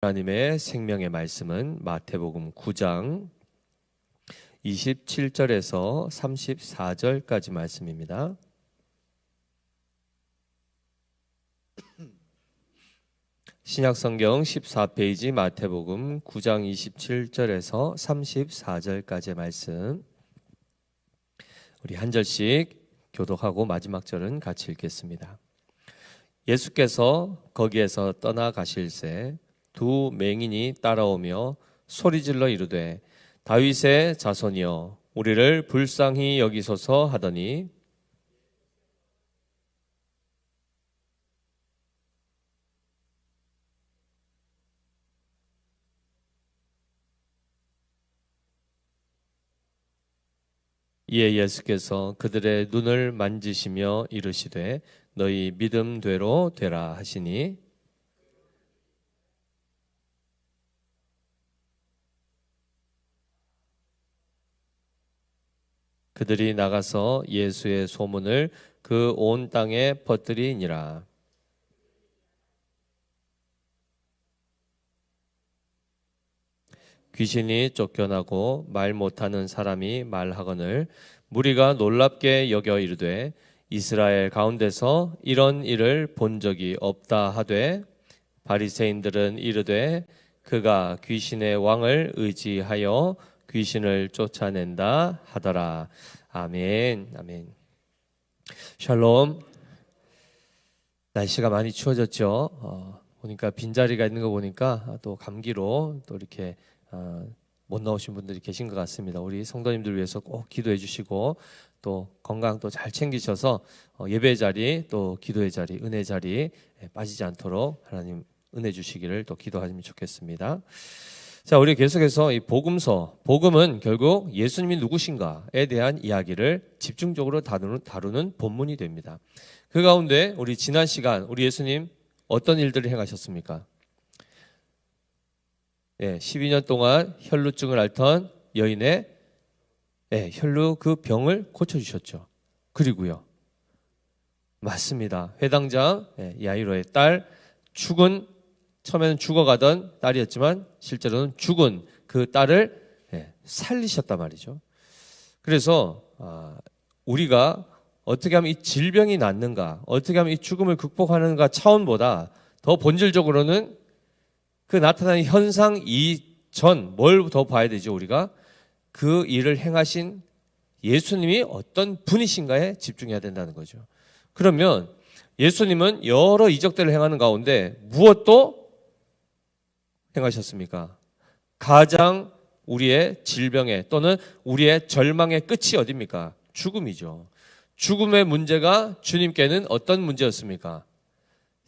하나님의 생명의 말씀은 마태복음 9장 27절에서 34절까지 말씀입니다. 신약성경 14페이지 마태복음 9장 27절에서 34절까지의 말씀, 우리 한 절씩 교독하고 마지막 절은 같이 읽겠습니다. 예수께서 거기에서 떠나가실새 두 맹인이 따라오며 소리질러 이르되 다윗의 자손이여 우리를 불쌍히 여기소서 하더니 이에 예수께서 그들의 눈을 만지시며 이르시되 너희 믿음대로 되라 하시니 그들이 나가서 예수의 소문을 그 온 땅에 퍼뜨리니라. 귀신이 쫓겨나고 말 못하는 사람이 말하거늘 무리가 놀랍게 여겨 이르되 이스라엘 가운데서 이런 일을 본 적이 없다 하되 바리새인들은 이르되 그가 귀신의 왕을 의지하여 귀신을 쫓아낸다 하더라. 아멘. 아멘. 샬롬. 날씨가 많이 추워졌죠. 보니까 빈자리가 있는 거 보니까 또 감기로 또 이렇게 못 나오신 분들이 계신 것 같습니다. 우리 성도님들 위해서 꼭 기도해 주시고 또 건강 또 잘 챙기셔서 예배 자리 또 기도의 자리 은혜 자리 빠지지 않도록 하나님 은혜 주시기를 또 기도하시면 좋겠습니다. 자, 우리 계속해서 이 복음서, 복음은 결국 예수님이 누구신가에 대한 이야기를 집중적으로 다루는 본문이 됩니다. 그 가운데 우리 지난 시간 우리 예수님 어떤 일들을 행하셨습니까? 12년 동안 혈루증을 앓던 여인의 혈루 그 병을 고쳐주셨죠. 그리고요, 맞습니다. 회당장 야이로의 딸, 처음에는 죽어가던 딸이었지만 실제로는 죽은 그 딸을 살리셨단 말이죠. 그래서 우리가 어떻게 하면 이 질병이 낫는가, 어떻게 하면 이 죽음을 극복하는가 차원보다 더 본질적으로는 그 나타나는 현상 이전 뭘 더 봐야 되죠? 우리가 그 일을 행하신 예수님이 어떤 분이신가에 집중해야 된다는 거죠. 그러면 예수님은 여러 이적들을 행하는 가운데 무엇도 행하셨습니까? 가장 우리의 질병의 또는 우리의 절망의 끝이 어디입니까? 죽음이죠. 죽음의 문제가 주님께는 어떤 문제였습니까?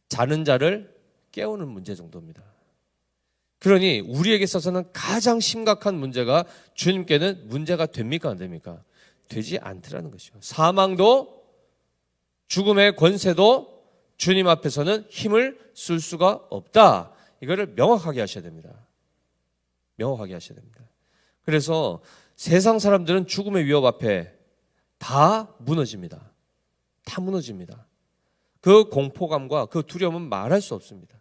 자는 자를 깨우는 문제 정도입니다. 그러니 우리에게 있어서는 가장 심각한 문제가 주님께는 문제가 됩니까? 안 됩니까? 되지 않더라는 것이죠. 사망도 죽음의 권세도 주님 앞에서는 힘을 쓸 수가 없다. 이거를 명확하게 하셔야 됩니다. 명확하게 하셔야 됩니다. 그래서 세상 사람들은 죽음의 위협 앞에 다 무너집니다. 다 무너집니다. 그 공포감과 그 두려움은 말할 수 없습니다.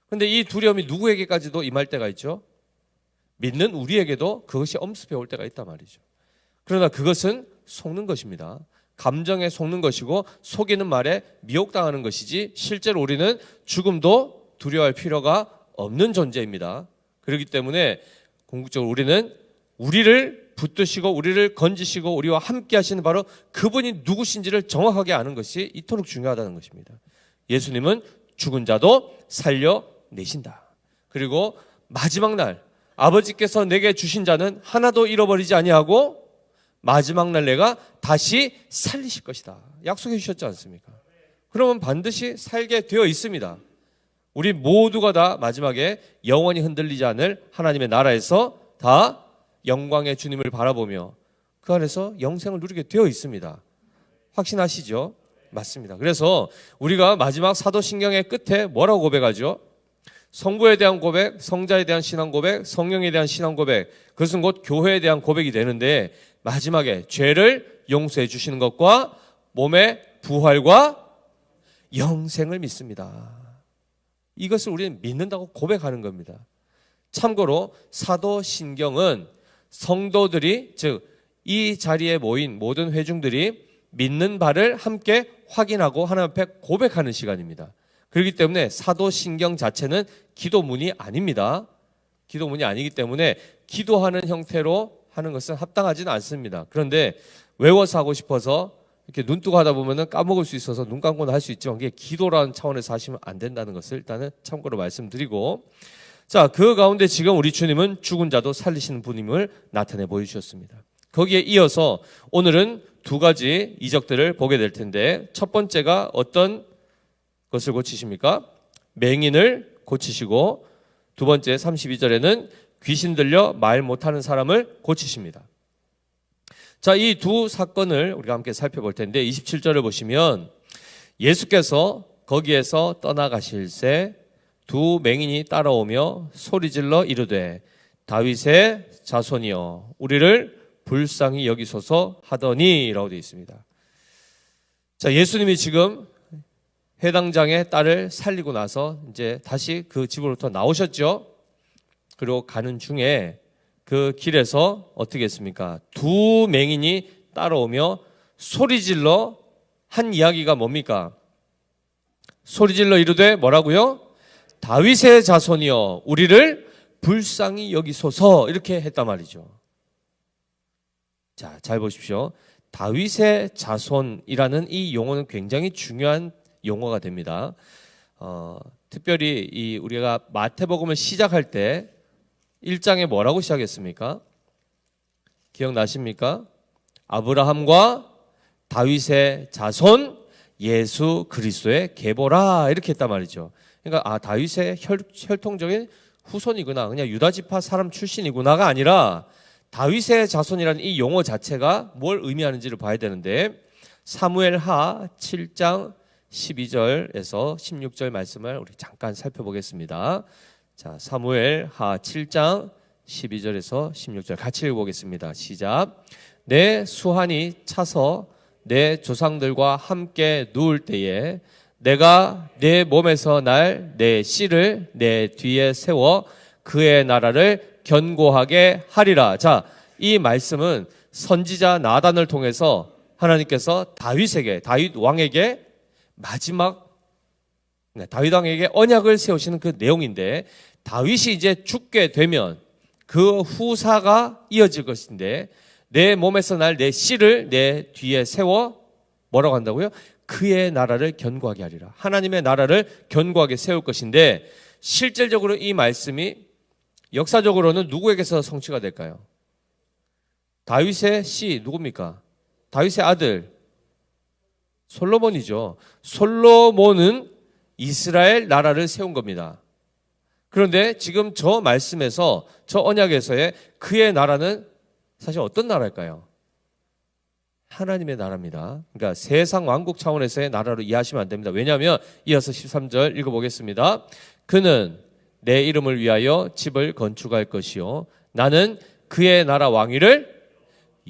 그런데 이 두려움이 누구에게까지도 임할 때가 있죠. 믿는 우리에게도 그것이 엄습해 올 때가 있단 말이죠. 그러나 그것은 속는 것입니다. 감정에 속는 것이고 속이는 말에 미혹당하는 것이지 실제로 우리는 죽음도 두려워할 필요가 없는 존재입니다. 그렇기 때문에 궁극적으로 우리는 우리를 붙드시고 우리를 건지시고 우리와 함께 하시는 바로 그분이 누구신지를 정확하게 아는 것이 이토록 중요하다는 것입니다. 예수님은 죽은 자도 살려내신다. 그리고 마지막 날 아버지께서 내게 주신 자는 하나도 잃어버리지 아니하고 마지막 날 내가 다시 살리실 것이다. 약속해 주셨지 않습니까? 그러면 반드시 살게 되어 있습니다. 우리 모두가 다 마지막에 영원히 흔들리지 않을 하나님의 나라에서 다 영광의 주님을 바라보며 그 안에서 영생을 누리게 되어 있습니다. 확신하시죠? 맞습니다. 그래서 우리가 마지막 사도신경의 끝에 뭐라고 고백하죠? 성부에 대한 고백, 성자에 대한 신앙 고백, 성령에 대한 신앙 고백, 그것은 곧 교회에 대한 고백이 되는데 마지막에 죄를 용서해 주시는 것과 몸의 부활과 영생을 믿습니다. 이것을 우리는 믿는다고 고백하는 겁니다. 참고로 사도신경은 성도들이, 즉 이 자리에 모인 모든 회중들이 믿는 바를 함께 확인하고 하나님 앞에 고백하는 시간입니다. 그렇기 때문에 사도신경 자체는 기도문이 아닙니다. 기도문이 아니기 때문에 기도하는 형태로 하는 것은 합당하지는 않습니다. 그런데 외워서 하고 싶어서 이렇게 눈 뜨고 하다 보면은 까먹을 수 있어서 눈 감고는 할 수 있지만 그게 기도라는 차원에서 하시면 안 된다는 것을 일단은 참고로 말씀드리고, 자, 그 가운데 지금 우리 주님은 죽은 자도 살리시는 분임을 나타내 보여주셨습니다. 거기에 이어서 오늘은 두 가지 이적들을 보게 될 텐데, 첫 번째가 어떤 것을 고치십니까? 맹인을 고치시고, 두 번째 32절에는 귀신 들려 말 못하는 사람을 고치십니다. 자, 이 두 사건을 우리가 함께 살펴볼 텐데 27절을 보시면 예수께서 거기에서 떠나가실새 두 맹인이 따라오며 소리질러 이르되 다윗의 자손이여 우리를 불쌍히 여기소서 하더니 라고 되어 있습니다. 자, 예수님이 지금 회당장의 딸을 살리고 나서 이제 다시 그 집으로부터 나오셨죠. 그리고 가는 중에 그 길에서 어떻게 했습니까? 두 맹인이 따라오며 소리질러 한 이야기가 뭡니까? 소리질러 이르되 뭐라고요? 다윗의 자손이여 우리를 불쌍히 여기소서, 이렇게 했단 말이죠. 자, 잘 보십시오. 다윗의 자손이라는 이 용어는 굉장히 중요한 용어가 됩니다. 특별히 우리가 마태복음을 시작할 때 1장에 뭐라고 시작했습니까? 기억나십니까? 아브라함과 다윗의 자손 예수 그리스도의 계보라, 이렇게 했단 말이죠. 그러니까 다윗의 혈통적인 후손이구나, 그냥 유다 지파 사람 출신이구나가 아니라 다윗의 자손이라는 이 용어 자체가 뭘 의미하는지를 봐야 되는데, 사무엘하 7장 12절에서 16절 말씀을 우리 잠깐 살펴보겠습니다. 자, 사무엘하 7장 12절에서 16절 같이 읽어보겠습니다. 시작. 내 수한이 차서 내 조상들과 함께 누울 때에 내가 내 몸에서 날 내 씨를 내 뒤에 세워 그의 나라를 견고하게 하리라. 자, 이 말씀은 선지자 나단을 통해서 하나님께서 다윗 왕에게 마지막 다윗 왕에게 언약을 세우시는 그 내용인데, 다윗이 이제 죽게 되면 그 후사가 이어질 것인데, 내 몸에서 날 내 씨를 내 뒤에 세워 뭐라고 한다고요? 그의 나라를 견고하게 하리라. 하나님의 나라를 견고하게 세울 것인데, 실질적으로 이 말씀이 역사적으로는 누구에게서 성취가 될까요? 다윗의 씨 누굽니까? 다윗의 아들 솔로몬이죠. 솔로몬은 이스라엘 나라를 세운 겁니다. 그런데 지금 저 말씀에서, 저 언약에서의 그의 나라는 사실 어떤 나라일까요? 하나님의 나라입니다. 그러니까 세상 왕국 차원에서의 나라로 이해하시면 안 됩니다. 왜냐하면 이어서 13절 읽어보겠습니다. 그는 내 이름을 위하여 집을 건축할 것이요 나는 그의 나라 왕위를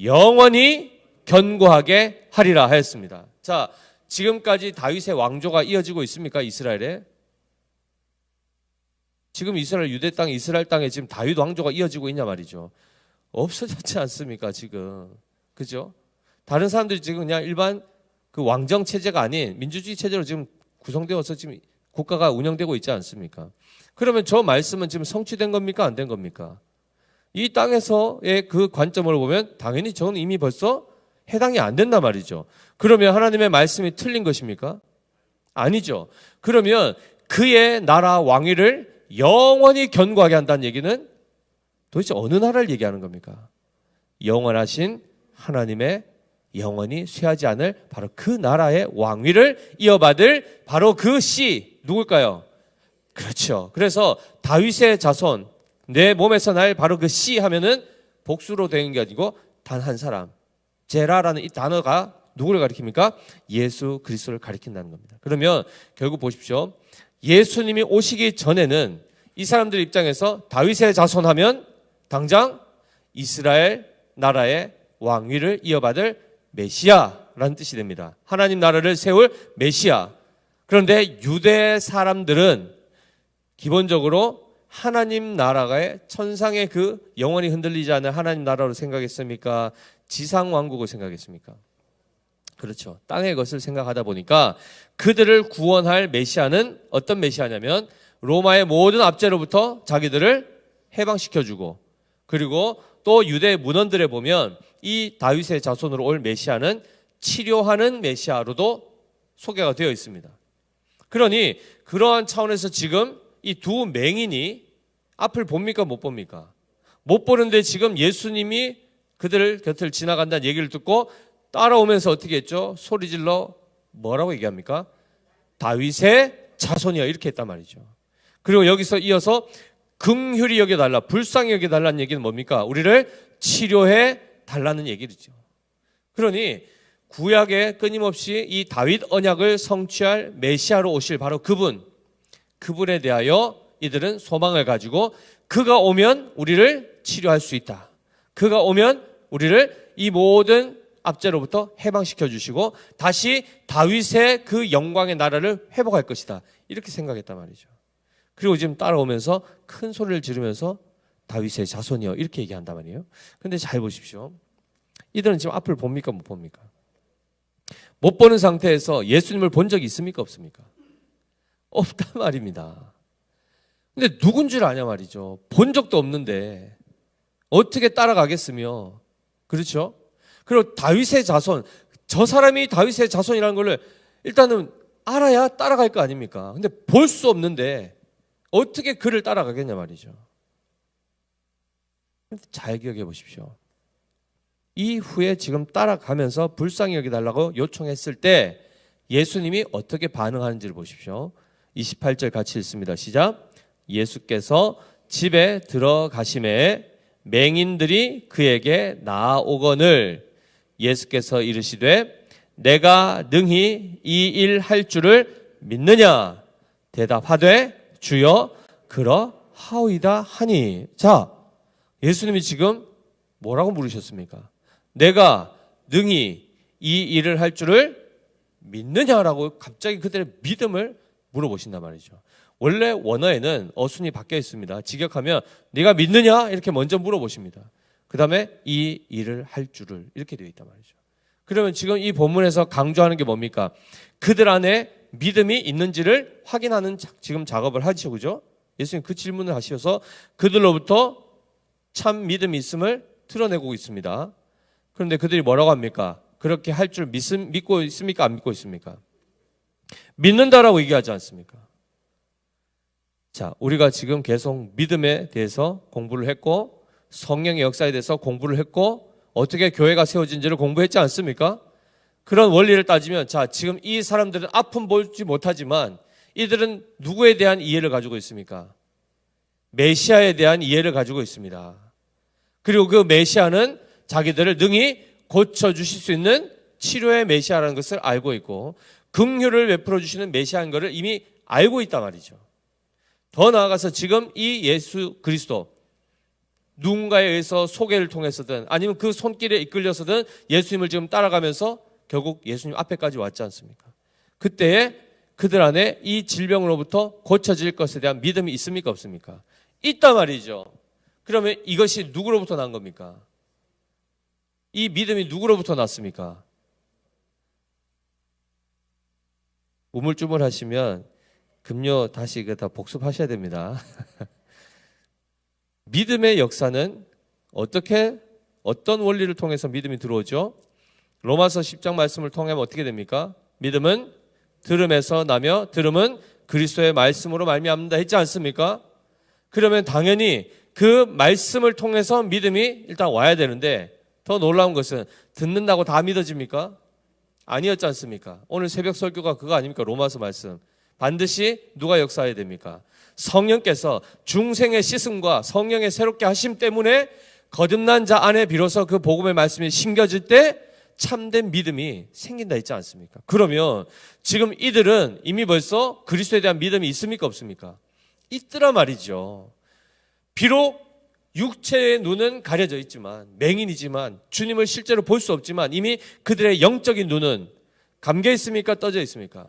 영원히 견고하게 하리라 하였습니다. 자, 지금까지 다윗의 왕조가 이어지고 있습니까? 이스라엘에? 지금 이스라엘 유대 땅, 이스라엘 땅에 지금 다윗 왕조가 이어지고 있냐 말이죠. 없어졌지 않습니까? 지금. 그죠? 다른 사람들이 지금 그냥 일반 그 왕정 체제가 아닌 민주주의 체제로 지금 구성되어서 지금 국가가 운영되고 있지 않습니까? 그러면 저 말씀은 지금 성취된 겁니까? 안 된 겁니까? 이 땅에서의 그 관점을 보면 당연히 저는 이미 벌써 해당이 안 된단 말이죠. 그러면 하나님의 말씀이 틀린 것입니까? 아니죠. 그러면 그의 나라 왕위를 영원히 견고하게 한다는 얘기는 도대체 어느 나라를 얘기하는 겁니까? 영원하신 하나님의 영원히 쇠하지 않을 바로 그 나라의 왕위를 이어받을 바로 그 씨 누굴까요? 그렇죠. 그래서 다윗의 자손, 내 몸에서 날 바로 그 씨 하면은 복수로 되는 게 아니고 단 한 사람, 제라라는 이 단어가 누구를 가리킵니까? 예수 그리스도를 가리킨다는 겁니다. 그러면 결국 보십시오. 예수님이 오시기 전에는 이 사람들 입장에서 다윗의 자손하면 당장 이스라엘 나라의 왕위를 이어받을 메시아라는 뜻이 됩니다. 하나님 나라를 세울 메시아. 그런데 유대 사람들은 기본적으로 하나님 나라의 천상의 그 영원히 흔들리지 않는 하나님 나라로 생각했습니까? 지상 왕국을 생각했습니까? 그렇죠. 땅의 것을 생각하다 보니까 그들을 구원할 메시아는 어떤 메시아냐면 로마의 모든 압제로부터 자기들을 해방시켜주고, 그리고 또 유대 문헌들에 보면 이 다윗의 자손으로 올 메시아는 치료하는 메시아로도 소개가 되어 있습니다. 그러니 그러한 차원에서 지금 이 두 맹인이 앞을 봅니까 못 봅니까? 못 보는데 지금 예수님이 그들 곁을 지나간다는 얘기를 듣고 따라오면서 어떻게 했죠? 소리질러 뭐라고 얘기합니까? 다윗의 자손이야, 이렇게 했단 말이죠. 그리고 여기서 이어서 긍휼히 여겨달라, 불쌍히 여겨달라는 얘기는 뭡니까? 우리를 치료해 달라는 얘기죠. 그러니 구약에 끊임없이 이 다윗 언약을 성취할 메시아로 오실 바로 그분에 대하여 이들은 소망을 가지고 그가 오면 우리를 치료할 수 있다. 그가 오면 우리를 이 모든 압제로부터 해방시켜 주시고 다시 다윗의 그 영광의 나라를 회복할 것이다. 이렇게 생각했단 말이죠. 그리고 지금 따라오면서 큰 소리를 지르면서 다윗의 자손이여 이렇게 얘기한단 말이에요. 근데 잘 보십시오. 이들은 지금 앞을 봅니까 못 봅니까? 못 보는 상태에서 예수님을 본 적이 있습니까 없습니까? 없단 말입니다. 근데 누군 줄 아냐 말이죠. 본 적도 없는데 어떻게 따라가겠으며, 그렇죠? 그리고 다윗의 자손, 저 사람이 다윗의 자손이라는 걸 일단은 알아야 따라갈 거 아닙니까? 근데 볼 수 없는데 어떻게 그를 따라가겠냐 말이죠. 잘 기억해 보십시오. 이후에 지금 따라가면서 불쌍히 여기달라고 요청했을 때 예수님이 어떻게 반응하는지를 보십시오. 28절 같이 읽습니다. 시작. 예수께서 집에 들어가심에 맹인들이 그에게 나아오거늘 예수께서 이르시되 내가 능히 이 일 할 줄을 믿느냐? 대답하되 주여 그러하오이다 하니. 자, 예수님이 지금 뭐라고 물으셨습니까? 내가 능히 이 일을 할 줄을 믿느냐라고 갑자기 그들의 믿음을 물어보신단 말이죠. 원래 원어에는 어순이 바뀌어 있습니다. 직역하면 네가 믿느냐? 이렇게 먼저 물어보십니다. 그 다음에 이 일을 할 줄을 이렇게 되어 있단 말이죠. 그러면 지금 이 본문에서 강조하는 게 뭡니까? 그들 안에 믿음이 있는지를 확인하는 지금 작업을 하시죠. 그죠? 예수님 그 질문을 하셔서 그들로부터 참 믿음이 있음을 드러내고 있습니다. 그런데 그들이 뭐라고 합니까? 그렇게 할 줄 믿고 있습니까? 안 믿고 있습니까? 믿는다라고 얘기하지 않습니까? 자, 우리가 지금 계속 믿음에 대해서 공부를 했고 성령의 역사에 대해서 공부를 했고 어떻게 교회가 세워진지를 공부했지 않습니까? 그런 원리를 따지면 자, 지금 이 사람들은 앞은 보지 못하지만 이들은 누구에 대한 이해를 가지고 있습니까? 메시아에 대한 이해를 가지고 있습니다. 그리고 그 메시아는 자기들을 능히 고쳐주실 수 있는 치료의 메시아라는 것을 알고 있고 긍휼을 베풀어 주시는 메시아인 것을 이미 알고 있단 말이죠. 더 나아가서 지금 이 예수 그리스도 누군가에 의해서 소개를 통해서든 아니면 그 손길에 이끌려서든 예수님을 지금 따라가면서 결국 예수님 앞에까지 왔지 않습니까? 그때에 그들 안에 이 질병으로부터 고쳐질 것에 대한 믿음이 있습니까 없습니까? 있단 말이죠. 그러면 이것이 누구로부터 난 겁니까? 이 믿음이 누구로부터 났습니까? 우물쭈물하시면 금요 다시 이거 다 복습하셔야 됩니다. 믿음의 역사는 어떤 원리를 통해서 믿음이 들어오죠? 로마서 10장 말씀을 통하면 어떻게 됩니까? 믿음은 들음에서 나며 들음은 그리스도의 말씀으로 말미암는다 했지 않습니까? 그러면 당연히 그 말씀을 통해서 믿음이 일단 와야 되는데 더 놀라운 것은 듣는다고 다 믿어집니까? 아니었지 않습니까? 오늘 새벽 설교가 그거 아닙니까? 로마서 말씀. 반드시 누가 역사해야 됩니까? 성령께서 중생의 씻음과 성령의 새롭게 하심 때문에 거듭난 자 안에 비로소 그 복음의 말씀이 심겨질 때 참된 믿음이 생긴다 했지 않습니까? 그러면 지금 이들은 이미 벌써 그리스도에 대한 믿음이 있습니까 없습니까? 있더라 말이죠. 비록 육체의 눈은 가려져 있지만 맹인이지만 주님을 실제로 볼 수 없지만 이미 그들의 영적인 눈은 감겨 있습니까? 떠져 있습니까?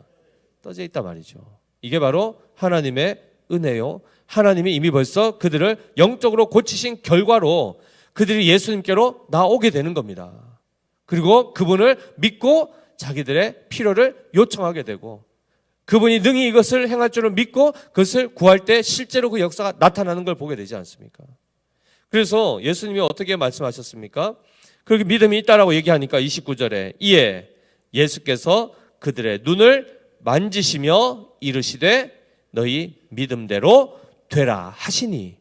떠져 있단 말이죠. 이게 바로 하나님의 은혜요. 하나님이 이미 벌써 그들을 영적으로 고치신 결과로 그들이 예수님께로 나오게 되는 겁니다. 그리고 그분을 믿고 자기들의 필요를 요청하게 되고 그분이 능히 이것을 행할 줄을 믿고 그것을 구할 때 실제로 그 역사가 나타나는 걸 보게 되지 않습니까? 그래서 예수님이 어떻게 말씀하셨습니까? 그렇게 믿음이 있다라고 얘기하니까 29절에 이에 예수께서 그들의 눈을 만지시며 이르시되 너희 믿음대로 되라 하시니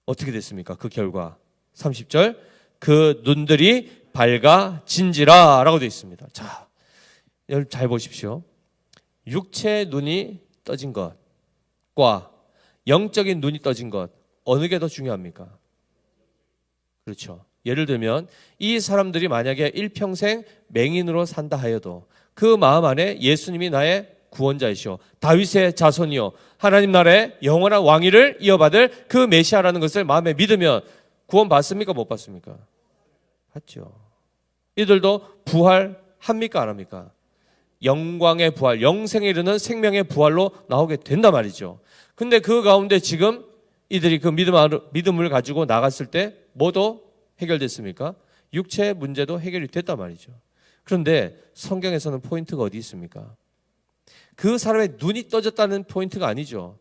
어떻게 됐습니까? 그 결과 30절 그 눈들이 밝아진지라 라고 되어 있습니다. 자, 여러분 잘 보십시오. 육체의 눈이 떠진 것과 영적인 눈이 떠진 것 어느 게 더 중요합니까? 그렇죠. 예를 들면 이 사람들이 만약에 일평생 맹인으로 산다 하여도 그 마음 안에 예수님이 나의 구원자이시오 다윗의 자손이요 하나님 나라의 영원한 왕위를 이어받을 그 메시아라는 것을 마음에 믿으면 구원 받습니까? 못 받습니까? 받죠. 이들도 부활합니까? 안 합니까? 영광의 부활, 영생에 이르는 생명의 부활로 나오게 된단 말이죠. 근데 그 가운데 지금 이들이 그 믿음을 가지고 나갔을 때 뭐도 해결됐습니까? 육체의 문제도 해결이 됐단 말이죠. 그런데 성경에서는 포인트가 어디 있습니까? 그 사람의 눈이 떠졌다는 포인트가 아니죠.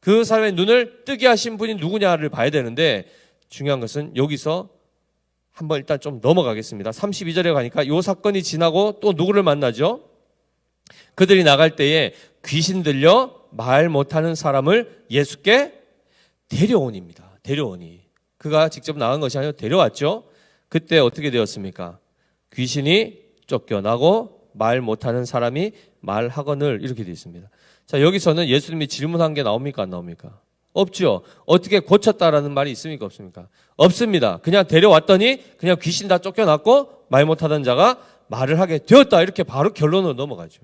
그 사람의 눈을 뜨게 하신 분이 누구냐를 봐야 되는데 중요한 것은 여기서 한번 일단 좀 넘어가겠습니다. 32절에 가니까 이 사건이 지나고 또 누구를 만나죠? 그들이 나갈 때에 귀신 들려 말 못하는 사람을 예수께 데려오니입니다. 데려오니. 그가 직접 나간 것이 아니라 데려왔죠. 그때 어떻게 되었습니까? 귀신이 쫓겨나고 말 못하는 사람이 말하거늘 이렇게 되어 있습니다. 자, 여기서는 예수님이 질문한 게 나옵니까? 안 나옵니까? 없죠. 어떻게 고쳤다라는 말이 있습니까? 없습니까? 없습니다. 그냥 데려왔더니 그냥 귀신 다 쫓겨났고 말 못하던 자가 말을 하게 되었다. 이렇게 바로 결론으로 넘어가죠.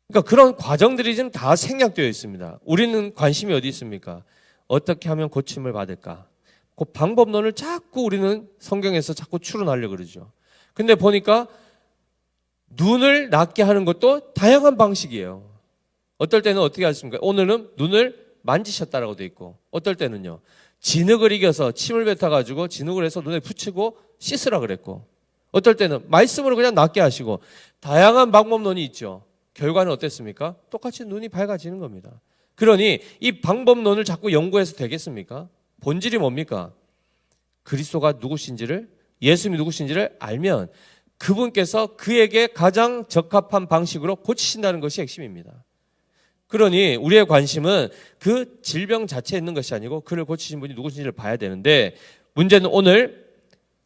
그러니까 그런 과정들이 지금 다 생략되어 있습니다. 우리는 관심이 어디 있습니까? 어떻게 하면 고침을 받을까? 그 방법론을 자꾸 우리는 성경에서 자꾸 추론하려고 그러죠. 근데 보니까 눈을 낫게 하는 것도 다양한 방식이에요. 어떨 때는 어떻게 하십니까? 오늘은 눈을 만지셨다라고 돼 있고 어떨 때는요. 진흙을 이겨서 침을 뱉어가지고 진흙을 해서 눈에 붙이고 씻으라 그랬고 어떨 때는 말씀으로 그냥 낫게 하시고 다양한 방법론이 있죠. 결과는 어땠습니까? 똑같이 눈이 밝아지는 겁니다. 그러니 이 방법론을 자꾸 연구해서 되겠습니까? 본질이 뭡니까? 그리스도가 누구신지를 예수님이 누구신지를 알면 그분께서 그에게 가장 적합한 방식으로 고치신다는 것이 핵심입니다. 그러니 우리의 관심은 그 질병 자체에 있는 것이 아니고 그를 고치신 분이 누구신지를 봐야 되는데 문제는 오늘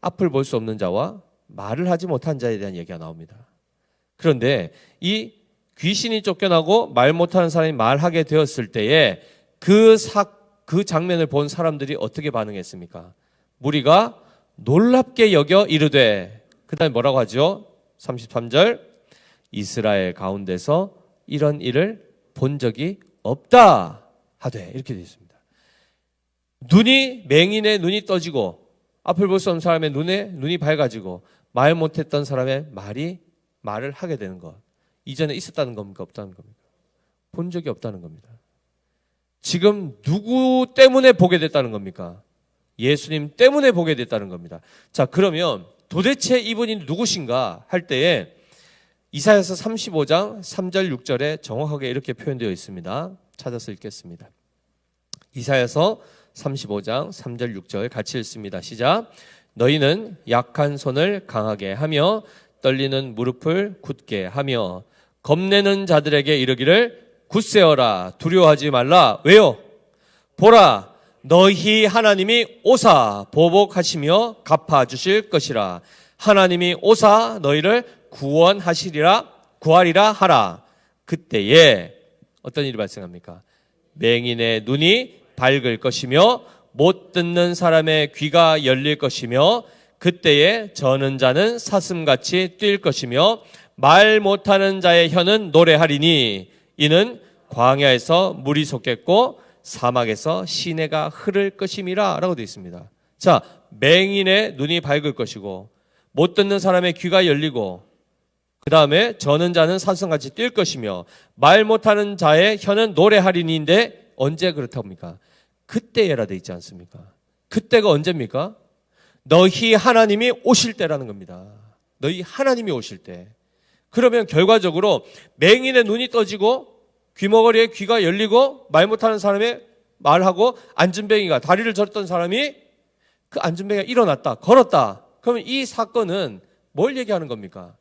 앞을 볼 수 없는 자와 말을 하지 못한 자에 대한 얘기가 나옵니다. 그런데 이 귀신이 쫓겨나고 말 못하는 사람이 말하게 되었을 때에 그 장면을 본 사람들이 어떻게 반응했습니까? 무리가 놀랍게 여겨 이르되 그 다음에 뭐라고 하죠? 33절 이스라엘 가운데서 이런 일을 본 적이 없다 하되 이렇게 되어 있습니다. 맹인의 눈이 떠지고 앞을 볼 수 없는 사람의 눈이 밝아지고 말 못했던 사람의 말을 하게 되는 것. 이전에 있었다는 겁니까? 없다는 겁니까? 본 적이 없다는 겁니다. 지금 누구 때문에 보게 됐다는 겁니까? 예수님 때문에 보게 됐다는 겁니다. 자, 그러면 도대체 이분이 누구신가 할 때에 이사야서 35장 3절 6절에 정확하게 이렇게 표현되어 있습니다. 찾아서 읽겠습니다. 이사야서 35장 3절 6절 같이 읽습니다. 시작. 너희는 약한 손을 강하게 하며 떨리는 무릎을 굳게 하며 겁내는 자들에게 이르기를 굳세어라 두려워하지 말라. 왜요? 보라 너희 하나님이 오사 보복하시며 갚아주실 것이라. 하나님이 오사 너희를 구하리라 하라. 그때에 어떤 일이 발생합니까? 맹인의 눈이 밝을 것이며 못 듣는 사람의 귀가 열릴 것이며 그때에 저는 자는 사슴같이 뛸 것이며 말 못하는 자의 혀는 노래하리니 이는 광야에서 물이 솟겠고 사막에서 시내가 흐를 것임이라 라고 되어 있습니다. 자, 맹인의 눈이 밝을 것이고 못 듣는 사람의 귀가 열리고 그 다음에 저는 자는 산성같이 뛸 것이며 말 못하는 자의 혀는 노래하리니인데 언제 그렇답니까? 그때에라 돼 있지 않습니까? 그때가 언제입니까? 너희 하나님이 오실 때라는 겁니다. 너희 하나님이 오실 때. 그러면 결과적으로 맹인의 눈이 떠지고 귀머거리에 귀가 열리고 말 못하는 사람의 말하고 안진뱅이가 다리를 저렸던 사람이 그 안진뱅이가 일어났다, 걸었다. 그러면 이 사건은 뭘 얘기하는 겁니까?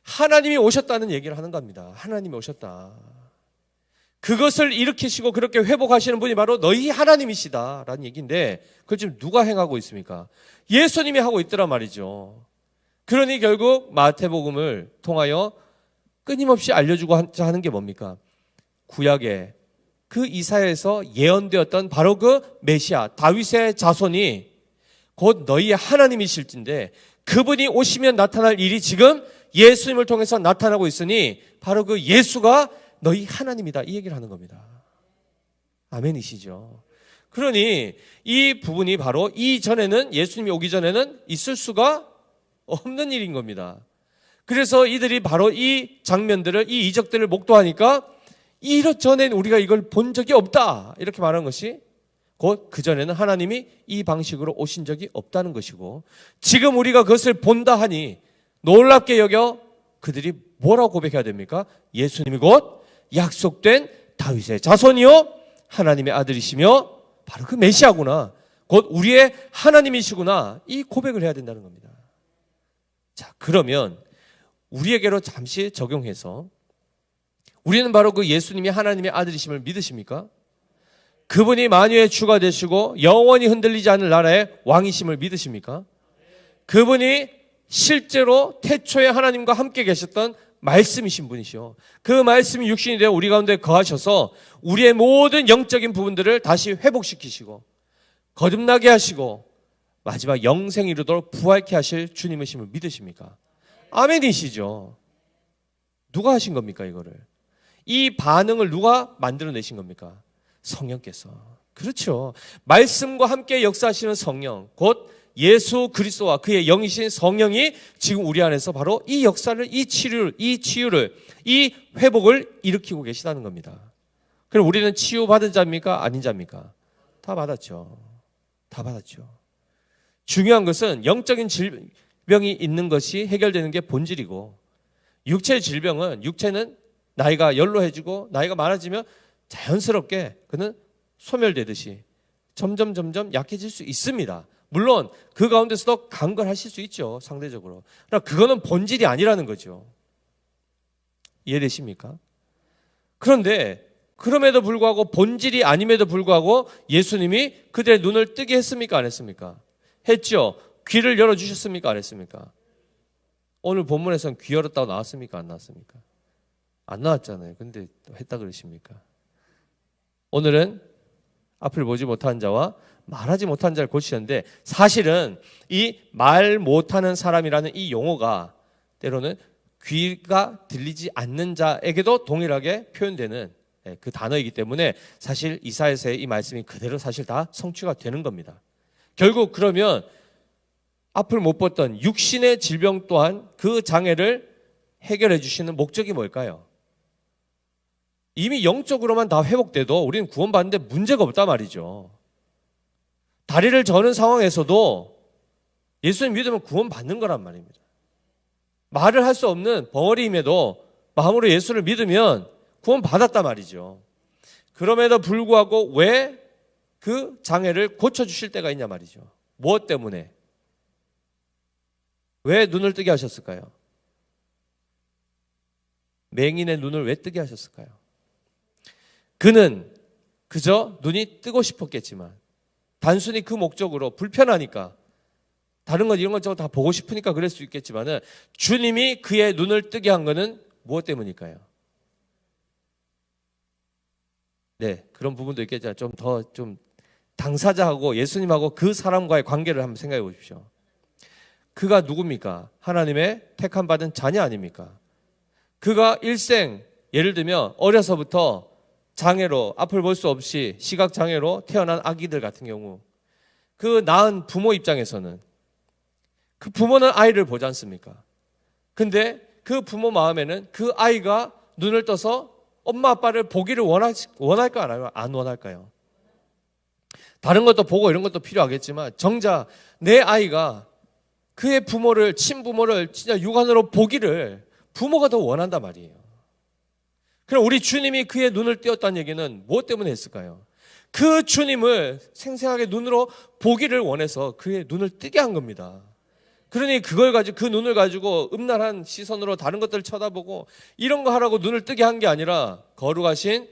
하나님이 오셨다는 얘기를 하는 겁니다. 하나님이 오셨다. 그것을 일으키시고 그렇게 회복하시는 분이 바로 너희 하나님이시다라는 얘기인데 그걸 지금 누가 행하고 있습니까? 예수님이 하고 있더란 말이죠. 그러니 결국 마태복음을 통하여 끊임없이 알려주고 하는 게 뭡니까? 구약에 그 이사야에서 예언되었던 바로 그 메시아 다윗의 자손이 곧 너희의 하나님이실진데 그분이 오시면 나타날 일이 지금 예수님을 통해서 나타나고 있으니 바로 그 예수가 너희 하나님이다 이 얘기를 하는 겁니다. 아멘이시죠? 그러니 이 부분이 바로 이전에는 예수님이 오기 전에는 있을 수가 없는 일인 겁니다. 그래서 이들이 바로 이 장면들을 이 이적들을 목도하니까 이전에는 우리가 이걸 본 적이 없다 이렇게 말하는 것이 곧 그전에는 하나님이 이 방식으로 오신 적이 없다는 것이고 지금 우리가 그것을 본다 하니 놀랍게 여겨 그들이 뭐라고 고백해야 됩니까? 예수님이 곧 약속된 다윗의 자손이요 하나님의 아들이시며 바로 그 메시아구나 곧 우리의 하나님이시구나 이 고백을 해야 된다는 겁니다. 자, 그러면 우리에게로 잠시 적용해서 우리는 바로 그 예수님이 하나님의 아들이심을 믿으십니까? 그분이 만유의 주가 되시고 영원히 흔들리지 않을 나라의 왕이심을 믿으십니까? 그분이 실제로 태초에 하나님과 함께 계셨던 말씀이신 분이시오. 그 말씀이 육신이 되어 우리 가운데 거하셔서 우리의 모든 영적인 부분들을 다시 회복시키시고 거듭나게 하시고 마지막 영생에 이르도록 부활케 하실 주님이심을 믿으십니까? 아멘이시죠. 누가 하신 겁니까 이거를? 이 반응을 누가 만들어내신 겁니까? 성령께서. 그렇죠. 말씀과 함께 역사하시는 성령 곧 예수 그리스도와 그의 영이신 성령이 지금 우리 안에서 바로 이 역사를 이 치유를 이 회복을 일으키고 계시다는 겁니다. 그럼 우리는 치유받은 자입니까? 아닌 자입니까? 다 받았죠. 다 받았죠. 중요한 것은 영적인 질병이 있는 것이 해결되는 게 본질이고 육체의 질병은 육체는 나이가 연로해지고 나이가 많아지면 자연스럽게 그는 소멸되듯이 점점 약해질 수 있습니다. 물론 그 가운데서도 강건하실 수 있죠. 상대적으로. 그러나 그거는 본질이 아니라는 거죠. 이해되십니까? 그런데 그럼에도 불구하고 본질이 아님에도 불구하고 예수님이 그들의 눈을 뜨게 했습니까? 안 했습니까? 했죠. 귀를 열어주셨습니까? 안 했습니까? 오늘 본문에서는 귀 열었다고 나왔습니까? 안 나왔습니까? 안 나왔잖아요. 근데 했다 그러십니까? 오늘은 앞을 보지 못한 자와 말하지 못한 자를 고치셨는데 사실은 이 말 못하는 사람이라는 이 용어가 때로는 귀가 들리지 않는 자에게도 동일하게 표현되는 그 단어이기 때문에 사실 이사야서의 이 말씀이 그대로 사실 다 성취가 되는 겁니다. 결국 그러면 앞을 못 봤던 육신의 질병 또한 그 장애를 해결해 주시는 목적이 뭘까요? 이미 영적으로만 다 회복돼도 우리는 구원받는데 문제가 없단 말이죠. 다리를 저는 상황에서도 예수님 믿으면 구원받는 거란 말입니다. 말을 할 수 없는 벙어리임에도 마음으로 예수를 믿으면 구원받았단 말이죠. 그럼에도 불구하고 왜 그 장애를 고쳐주실 때가 있냐 말이죠. 무엇 때문에? 왜 눈을 뜨게 하셨을까요? 맹인의 눈을 왜 뜨게 하셨을까요? 그는 그저 눈이 뜨고 싶었겠지만 단순히 그 목적으로 불편하니까 다른 건 이런 것 저것 다 보고 싶으니까 그럴 수 있겠지만은 주님이 그의 눈을 뜨게 한 거는 무엇 때문일까요? 네, 그런 부분도 있겠지만 좀 당사자하고 예수님하고 그 사람과의 관계를 한번 생각해 보십시오. 그가 누굽니까? 하나님의 택함 받은 자녀 아닙니까? 그가 일생 예를 들면 어려서부터 장애로 앞을 볼 수 없이 시각장애로 태어난 아기들 같은 경우 그 낳은 부모 입장에서는 그 부모는 아이를 보지 않습니까? 근데 그 부모 마음에는 그 아이가 눈을 떠서 엄마 아빠를 보기를 원할까요? 안 원할까요? 다른 것도 보고 이런 것도 필요하겠지만 정작 내 아이가 그의 부모를, 친부모를 진짜 육안으로 보기를 부모가 더 원한단 말이에요. 그럼 우리 주님이 그의 눈을 띄었다는 얘기는 무엇 때문에 했을까요? 그 주님을 생생하게 눈으로 보기를 원해서 그의 눈을 뜨게 한 겁니다. 그러니 그걸 가지고, 그 눈을 가지고 음란한 시선으로 다른 것들을 쳐다보고 이런 거 하라고 눈을 뜨게 한 게 아니라 거룩하신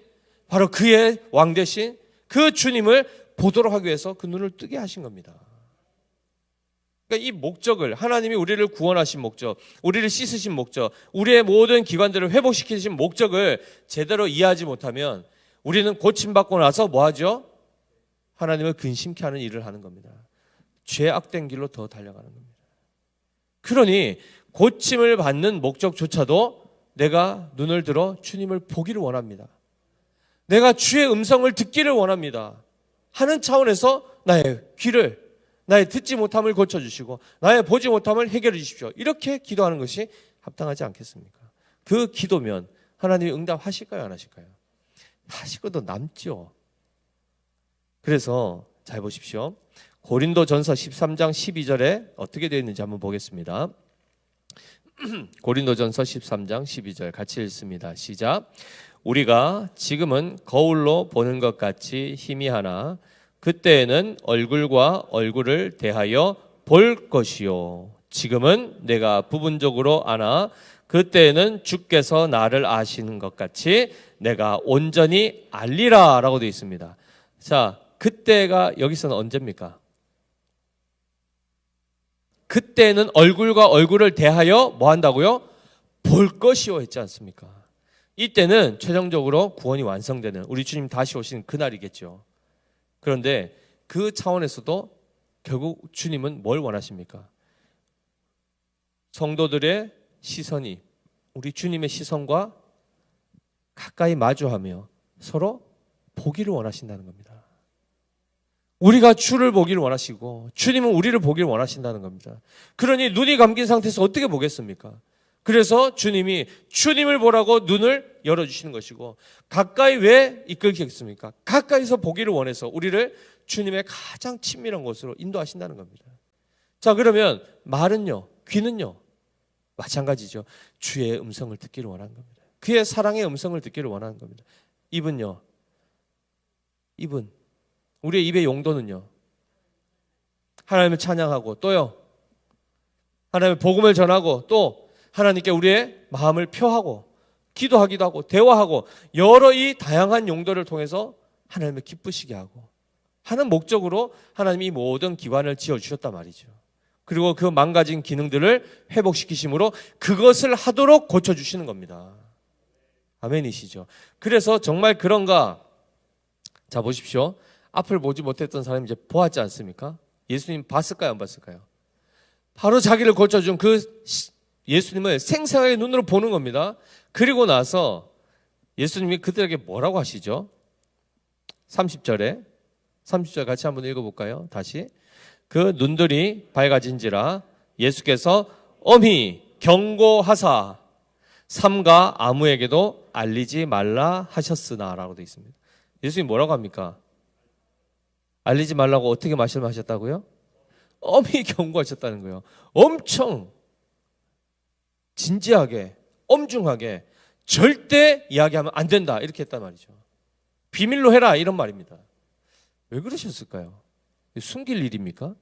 바로 그의 왕 대신 그 주님을 보도록 하기 위해서 그 눈을 뜨게 하신 겁니다. 그러니까 이 목적을, 하나님이 우리를 구원하신 목적, 우리를 씻으신 목적, 우리의 모든 기관들을 회복시키신 목적을 제대로 이해하지 못하면 우리는 고침받고 나서 뭐 하죠? 하나님을 근심케 하는 일을 하는 겁니다. 죄악된 길로 더 달려가는 겁니다. 그러니 고침을 받는 목적조차도 내가 눈을 들어 주님을 보기를 원합니다. 내가 주의 음성을 듣기를 원합니다. 하는 차원에서 나의 귀를, 나의 듣지 못함을 고쳐주시고 나의 보지 못함을 해결해 주십시오. 이렇게 기도하는 것이 합당하지 않겠습니까? 그 기도면 하나님이 응답하실까요? 안 하실까요? 하실 것도 남죠. 그래서 잘 보십시오. 고린도전서 13장 12절에 어떻게 되어 있는지 한번 보겠습니다. 고린도전서 13장 12절 같이 읽습니다. 시작. 우리가 지금은 거울로 보는 것 같이 희미하나 그때에는 얼굴과 얼굴을 대하여 볼 것이요. 지금은 내가 부분적으로 아나 그때에는 주께서 나를 아시는 것 같이 내가 온전히 알리라 라고 되어 있습니다. 자, 그때가 여기서는 언제입니까? 그때는 얼굴과 얼굴을 대하여 뭐 한다고요? 볼 것이요 했지 않습니까? 이때는 최종적으로 구원이 완성되는 우리 주님 다시 오시는 그날이겠죠. 그런데 그 차원에서도 결국 주님은 뭘 원하십니까? 성도들의 시선이 우리 주님의 시선과 가까이 마주하며 서로 보기를 원하신다는 겁니다. 우리가 주를 보기를 원하시고 주님은 우리를 보기를 원하신다는 겁니다. 그러니 눈이 감긴 상태에서 어떻게 보겠습니까? 그래서 주님이 주님을 보라고 눈을 열어주시는 것이고 가까이 왜 이끌겠습니까? 가까이서 보기를 원해서 우리를 주님의 가장 친밀한 곳으로 인도하신다는 겁니다. 자, 그러면 말은요, 귀는요 마찬가지죠. 주의 음성을 듣기를 원하는 겁니다. 그의 사랑의 음성을 듣기를 원하는 겁니다. 입은요, 입은 우리의 입의 용도는요 하나님을 찬양하고 또요 하나님의 복음을 전하고 또 하나님께 우리의 마음을 표하고 기도하기도 하고 대화하고 여러 이 다양한 용도를 통해서 하나님을 기쁘시게 하고 하는 목적으로 하나님이 모든 기관을 지어주셨단 말이죠. 그리고 그 망가진 기능들을 회복시키심으로 그것을 하도록 고쳐주시는 겁니다. 아멘이시죠? 그래서 정말 그런가? 자, 보십시오. 앞을 보지 못했던 사람이 이제 보았지 않습니까? 예수님 봤을까요? 안 봤을까요? 바로 자기를 고쳐준 그 예수님을 생생하게 눈으로 보는 겁니다. 그리고 나서 예수님이 그들에게 뭐라고 하시죠? 30절 같이 한번 읽어볼까요? 다시. 그 눈들이 밝아진지라 예수께서 엄히 경고하사 삼가 아무에게도 알리지 말라 하셨으나 라고 되어 있습니다. 예수님 뭐라고 합니까? 알리지 말라고 어떻게 말씀하셨다고요? 엄히 경고하셨다는 거예요. 엄청 진지하게 엄중하게 절대 이야기하면 안 된다 이렇게 했단 말이죠. 비밀로 해라 이런 말입니다. 왜 그러셨을까요? 숨길 일입니까?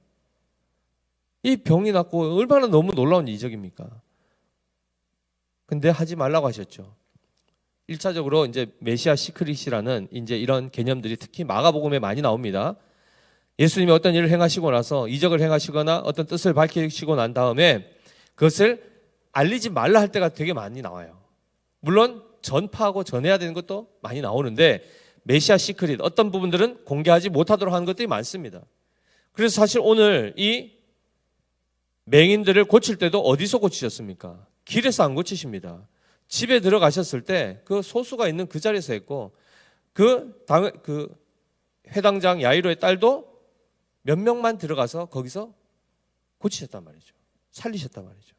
이 병이 낫고 얼마나 너무 놀라운 이적입니까? 근데 하지 말라고 하셨죠. 1차적으로 이제 메시아 시크릿이라는 이제 이런 개념들이 특히 마가복음에 많이 나옵니다. 예수님이 어떤 일을 행하시고 나서 이적을 행하시거나 어떤 뜻을 밝히시고 난 다음에 그것을 알리지 말라 할 때가 되게 많이 나와요. 물론 전파하고 전해야 되는 것도 많이 나오는데 메시아 시크릿 어떤 부분들은 공개하지 못하도록 하는 것들이 많습니다. 그래서 사실 오늘 이 맹인들을 고칠 때도 어디서 고치셨습니까? 길에서 안 고치십니다. 집에 들어가셨을 때 그 소수가 있는 그 자리에서 했고 그 회당장 야이로의 딸도 몇 명만 들어가서 거기서 고치셨단 말이죠. 살리셨단 말이죠.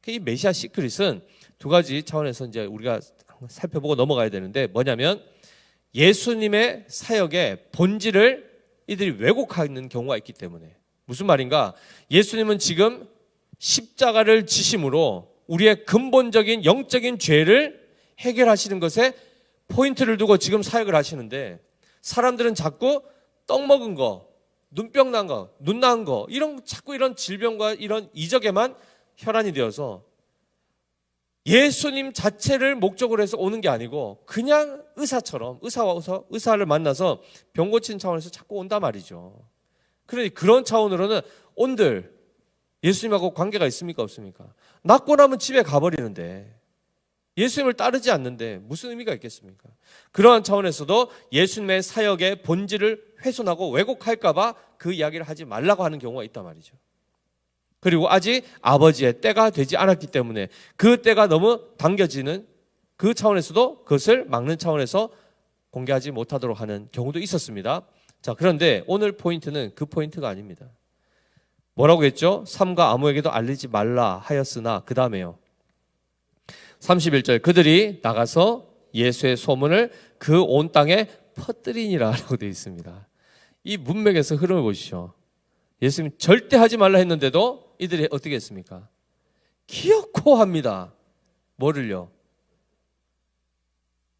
이 메시아 시크릿은 두 가지 차원에서 이제 우리가 살펴보고 넘어가야 되는데 뭐냐면 예수님의 사역의 본질을 이들이 왜곡하는 경우가 있기 때문에. 무슨 말인가? 예수님은 지금 십자가를 지심으로 우리의 근본적인 영적인 죄를 해결하시는 것에 포인트를 두고 지금 사역을 하시는데 사람들은 자꾸 떡 먹은 거, 눈병 난 거, 눈 난 거 자꾸 이런 질병과 이런 이적에만 혈안이 되어서 예수님 자체를 목적으로 해서 오는 게 아니고 그냥 의사처럼 의사를 만나서 병 고치는 차원에서 자꾸 온단 말이죠. 그러니 그런 차원으로는 온들 예수님하고 관계가 있습니까 없습니까? 낫고 나면 집에 가버리는데 예수님을 따르지 않는데 무슨 의미가 있겠습니까? 그러한 차원에서도 예수님의 사역의 본질을 훼손하고 왜곡할까 봐 그 이야기를 하지 말라고 하는 경우가 있단 말이죠. 그리고 아직 아버지의 때가 되지 않았기 때문에 그 때가 너무 당겨지는 그 차원에서도 그것을 막는 차원에서 공개하지 못하도록 하는 경우도 있었습니다. 자, 그런데 오늘 포인트는 그 포인트가 아닙니다. 뭐라고 했죠? 삼가 아무에게도 알리지 말라 하였으나 그 다음에요. 31절 그들이 나가서 예수의 소문을 그 온 땅에 퍼뜨리니라 라고 되어 있습니다. 이 문맥에서 흐름을 보시죠. 예수님 절대 하지 말라 했는데도 이들이 어떻게 했습니까? 기어코 합니다. 뭐를요?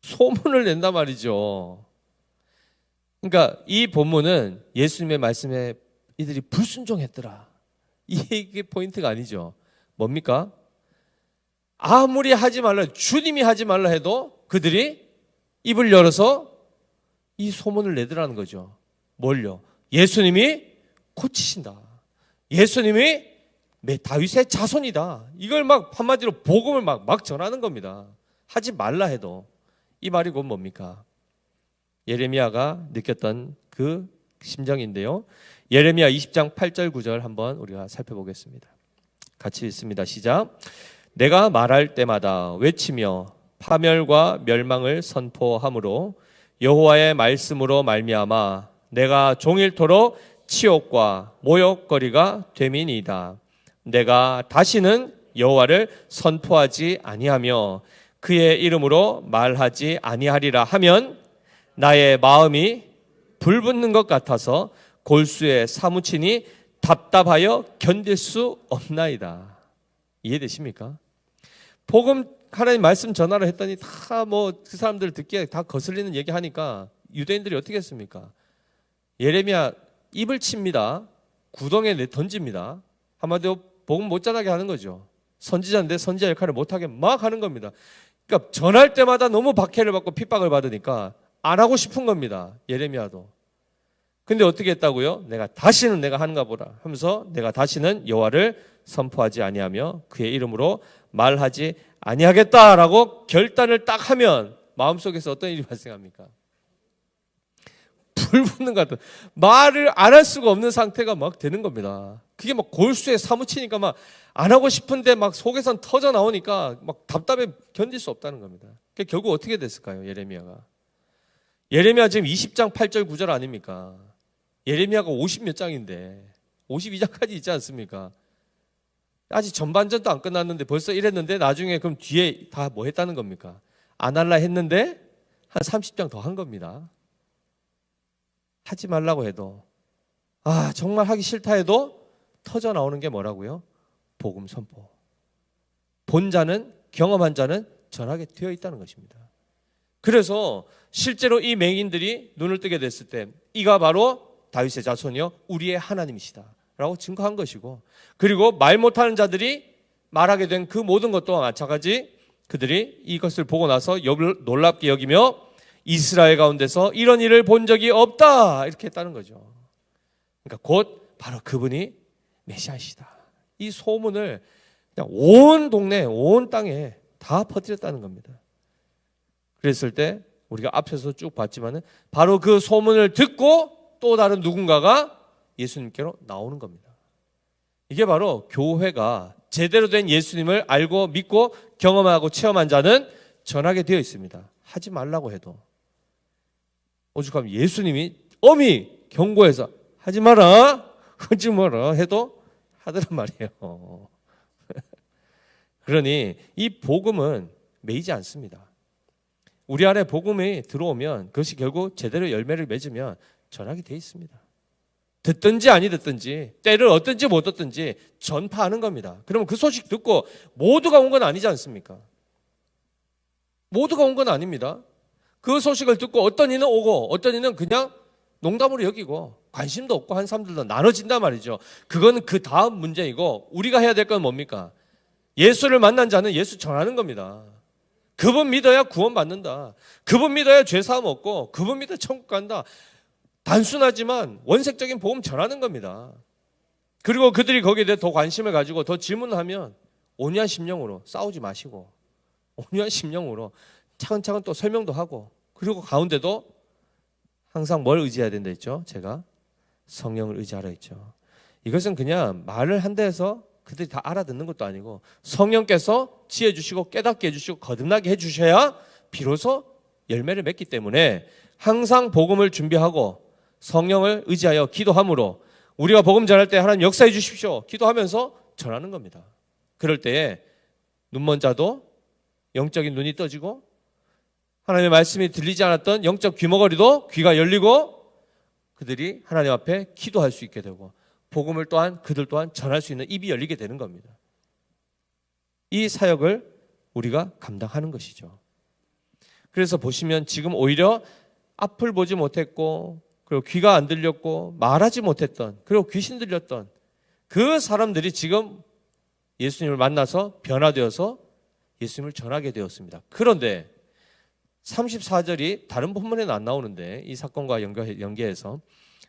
소문을 낸단 말이죠. 그러니까 이 본문은 예수님의 말씀에 이들이 불순종했더라. 이게 포인트가 아니죠. 뭡니까? 아무리 하지 말라, 주님이 하지 말라 해도 그들이 입을 열어서 이 소문을 내더라는 거죠. 뭘요? 예수님이 고치신다. 예수님이 다윗의 자손이다. 이걸 막 한마디로 복음을 막 전하는 겁니다. 하지 말라 해도. 이 말이 곧 뭡니까? 예레미야가 느꼈던 그 심정인데요. 예레미야 20장 8절 9절 한번 우리가 살펴보겠습니다. 같이 읽습니다. 시작. 내가 말할 때마다 외치며 파멸과 멸망을 선포함으로 여호와의 말씀으로 말미암아 내가 종일토록 치욕과 모욕거리가 됨이니이다. 내가 다시는 여호와를 선포하지 아니하며 그의 이름으로 말하지 아니하리라 하면 나의 마음이 불붙는 것 같아서 골수에 사무치니 답답하여 견딜 수 없나이다. 이해되십니까? 복음 하나님 말씀 전하라 했더니 다 그 사람들 듣기에 다 거슬리는 얘기 하니까 유대인들이 어떻게 했습니까? 예레미야 입을 칩니다. 구덩이에 던집니다. 한마디로 복음 못 전하게 하는 거죠. 선지자인데 선지자 역할을 못하게 막 하는 겁니다. 그러니까 전할 때마다 너무 박해를 받고 핍박을 받으니까 안 하고 싶은 겁니다. 예레미야도. 근데 어떻게 했다고요? 다시는 내가 하는가 보라 하면서 내가 다시는 여호와를 선포하지 아니하며 그의 이름으로 말하지 아니하겠다라고 결단을 딱 하면 마음속에서 어떤 일이 발생합니까? 불붙는 것 같은 말을 안 할 수가 없는 상태가 막 되는 겁니다. 그게 막 골수에 사무치니까 막 안 하고 싶은데 막 속에선 터져 나오니까 막 답답해 견딜 수 없다는 겁니다. 그러니까 결국 어떻게 됐을까요? 예레미야가. 예레미야 지금 20장 8절 9절 아닙니까? 예레미야가 50몇 장인데 52장까지 있지 않습니까? 아직 전반전도 안 끝났는데 벌써 이랬는데 나중에 그럼 뒤에 다 뭐 했다는 겁니까? 안 할라 했는데 한 30장 더 한 겁니다. 하지 말라고 해도 정말 하기 싫다 해도 터져 나오는 게 뭐라고요? 복음 선포. 본 자는 경험한 자는 전하게 되어 있다는 것입니다. 그래서 실제로 이 맹인들이 눈을 뜨게 됐을 때 이가 바로 다윗의 자손이요 우리의 하나님이시다 라고 증거한 것이고 그리고 말 못하는 자들이 말하게 된 그 모든 것도 마찬가지 그들이 이것을 보고 나서 놀랍게 여기며 이스라엘 가운데서 이런 일을 본 적이 없다 이렇게 했다는 거죠. 그러니까 곧 바로 그분이 메시아시다. 이 소문을 그냥 온 동네 온 땅에 다 퍼뜨렸다는 겁니다. 그랬을 때 우리가 앞에서 쭉 봤지만은 바로 그 소문을 듣고 또 다른 누군가가 예수님께로 나오는 겁니다. 이게 바로 교회가 제대로 된 예수님을 알고 믿고 경험하고 체험한 자는 전하게 되어 있습니다. 하지 말라고 해도. 오죽하면 예수님이 엄히 경고해서 하지 마라, 하지 마라 해도 하더란 말이에요. 그러니 이 복음은 매이지 않습니다. 우리 안에 복음이 들어오면 그것이 결국 제대로 열매를 맺으면 전하게 돼 있습니다. 듣든지 아니 듣든지 때를 얻든지 못 얻든지 전파하는 겁니다. 그러면 그 소식 듣고 모두가 온 건 아니지 않습니까? 모두가 온 건 아닙니다. 그 소식을 듣고 어떤 이는 오고 어떤 이는 그냥 농담으로 여기고 관심도 없고 한 사람들도 나눠진단 말이죠. 그건 그 다음 문제이고 우리가 해야 될 건 뭡니까? 예수를 만난 자는 예수 전하는 겁니다. 그분 믿어야 구원받는다. 그분 믿어야 죄사함 없고 그분 믿어 천국 간다. 단순하지만 원색적인 복음 전하는 겁니다. 그리고 그들이 거기에 대해 더 관심을 가지고 더 질문하면 온유한 심령으로 싸우지 마시고 온유한 심령으로 차근차근 또 설명도 하고 그리고 가운데도 항상 뭘 의지해야 된다 했죠? 제가 성령을 의지하라 했죠. 이것은 그냥 말을 한다 해서 그들이 다 알아듣는 것도 아니고 성령께서 지혜 주시고 깨닫게 해주시고 거듭나게 해주셔야 비로소 열매를 맺기 때문에 항상 복음을 준비하고 성령을 의지하여 기도함으로 우리가 복음 전할 때 하나님 역사해 주십시오 기도하면서 전하는 겁니다. 그럴 때에 눈먼 자도 영적인 눈이 떠지고 하나님의 말씀이 들리지 않았던 영적 귀머거리도 귀가 열리고 그들이 하나님 앞에 기도할 수 있게 되고 복음을 또한 그들 또한 전할 수 있는 입이 열리게 되는 겁니다. 이 사역을 우리가 감당하는 것이죠. 그래서 보시면 지금 오히려 앞을 보지 못했고 그리고 귀가 안 들렸고 말하지 못했던 그리고 귀신 들렸던 그 사람들이 지금 예수님을 만나서 변화되어서 예수님을 전하게 되었습니다. 그런데 34절이 다른 본문에는 안 나오는데 이 사건과 연계해서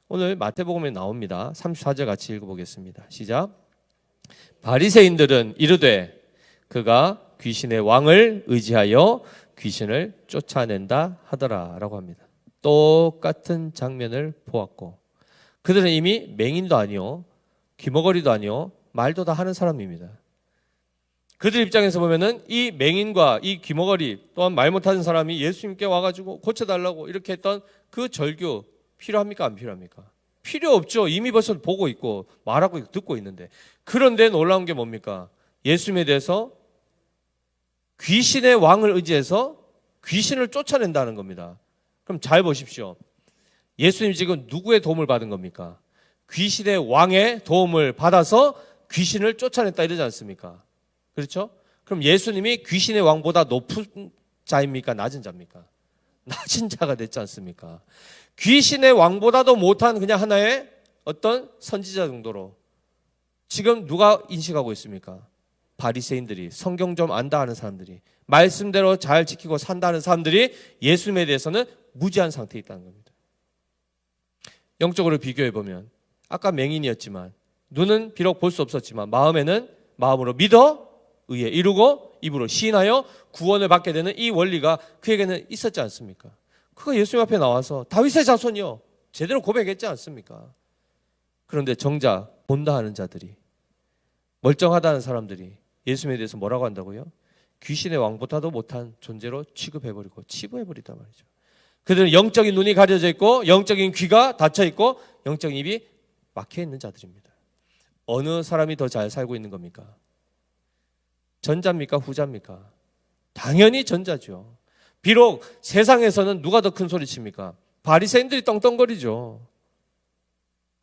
오늘 마태복음에 나옵니다. 34절 같이 읽어보겠습니다. 시작. 바리새인들은 이르되 그가 귀신의 왕을 의지하여 귀신을 쫓아낸다 하더라 라고 합니다. 똑같은 장면을 보았고 그들은 이미 맹인도 아니요 귀머거리도 아니요 말도 다 하는 사람입니다. 그들 입장에서 보면은 이 맹인과 이 귀머거리 또한 말 못하는 사람이 예수님께 와가지고 고쳐달라고 이렇게 했던 그 절규 필요합니까? 안 필요합니까? 필요 없죠. 이미 벌써 보고 있고 말하고 있고 듣고 있는데. 그런데 놀라운 게 뭡니까? 예수님에 대해서 귀신의 왕을 의지해서 귀신을 쫓아낸다는 겁니다. 그럼 잘 보십시오. 예수님 지금 누구의 도움을 받은 겁니까? 귀신의 왕의 도움을 받아서 귀신을 쫓아냈다 이러지 않습니까? 그렇죠? 그럼 예수님이 귀신의 왕보다 높은 자입니까? 낮은 자입니까? 낮은 자가 됐지 않습니까? 귀신의 왕보다도 못한 그냥 하나의 어떤 선지자 정도로 지금 누가 인식하고 있습니까? 바리새인들이 성경 좀 안다 하는 사람들이 말씀대로 잘 지키고 산다 하는 사람들이 예수님에 대해서는 무지한 상태에 있다는 겁니다. 영적으로 비교해 보면 아까 맹인이었지만 눈은 비록 볼 수 없었지만 마음으로 믿어 의에 이루고 입으로 시인하여 구원을 받게 되는 이 원리가 그에게는 있었지 않습니까? 그가 예수님 앞에 나와서 다윗의 자손이요 제대로 고백했지 않습니까? 그런데 정작 본다 하는 자들이 멀쩡하다는 사람들이 예수님에 대해서 뭐라고 한다고요? 귀신의 왕보다도 못한 존재로 취급해버리고 치부해버리단 말이죠. 그들은 영적인 눈이 가려져 있고 영적인 귀가 닫혀 있고 영적인 입이 막혀 있는 자들입니다. 어느 사람이 더 잘 살고 있는 겁니까? 전자입니까? 후자입니까? 당연히 전자죠. 비록 세상에서는 누가 더 큰 소리 칩니까? 바리새인들이 떵떵거리죠.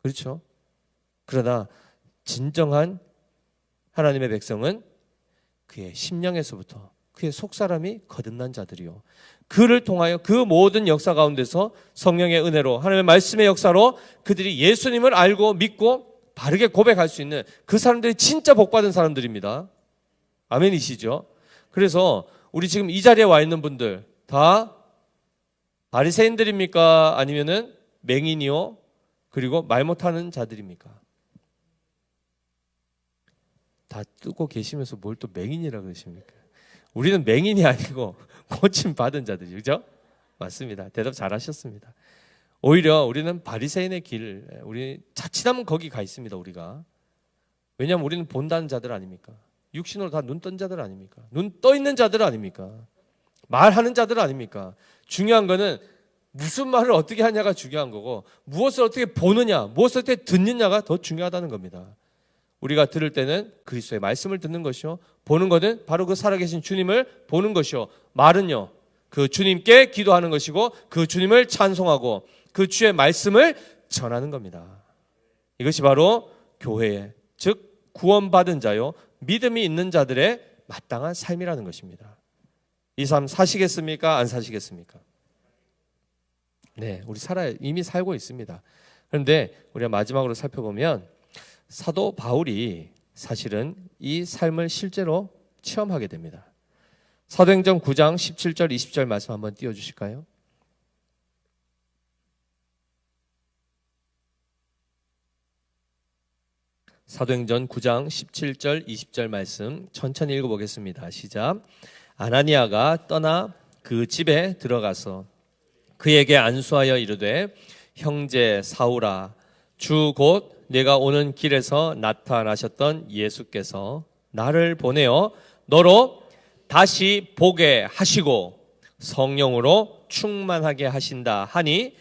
그렇죠? 그러나 진정한 하나님의 백성은 그의 심령에서부터 그의 속사람이 거듭난 자들이요. 그를 통하여 그 모든 역사 가운데서 성령의 은혜로 하나님의 말씀의 역사로 그들이 예수님을 알고 믿고 바르게 고백할 수 있는 그 사람들이 진짜 복받은 사람들입니다. 아멘이시죠? 그래서 우리 지금 이 자리에 와 있는 분들 다 바리새인들입니까? 아니면은 맹인이요? 그리고 말 못하는 자들입니까? 다 뜨고 계시면서 뭘 또 맹인이라고 그러십니까? 우리는 맹인이 아니고 고침 받은 자들이죠. 그죠? 맞습니다. 대답 잘하셨습니다. 오히려 우리는 바리새인의 길, 우리 자칫하면 거기 가 있습니다. 우리가. 왜냐하면 우리는 본다는 자들 아닙니까? 육신으로 다 눈 뜬 자들 아닙니까? 눈 떠 있는 자들 아닙니까? 말하는 자들 아닙니까? 중요한 거는 무슨 말을 어떻게 하냐가 중요한 거고 무엇을 어떻게 보느냐, 무엇을 어떻게 듣느냐가 더 중요하다는 겁니다. 우리가 들을 때는 그리스도의 말씀을 듣는 것이요, 보는 것은 바로 그 살아계신 주님을 보는 것이요, 말은요 그 주님께 기도하는 것이고 그 주님을 찬송하고 그 주의 말씀을 전하는 겁니다. 이것이 바로 교회의, 즉 구원받은 자요 믿음이 있는 자들의 마땅한 삶이라는 것입니다. 이 삶 사시겠습니까? 안 사시겠습니까? 네, 우리 이미 살고 있습니다. 그런데 우리가 마지막으로 살펴보면 사도 바울이 사실은 이 삶을 실제로 체험하게 됩니다. 사도행전 9장 17절 20절 말씀 한번 띄워주실까요? 사도행전 9장 17절 20절 말씀 천천히 읽어보겠습니다. 시작. 아나니아가 떠나 그 집에 들어가서 그에게 안수하여 이르되 형제 사울아, 주 곧 내가 오는 길에서 나타나셨던 예수께서 나를 보내어 너로 다시 보게 하시고 성령으로 충만하게 하신다 하니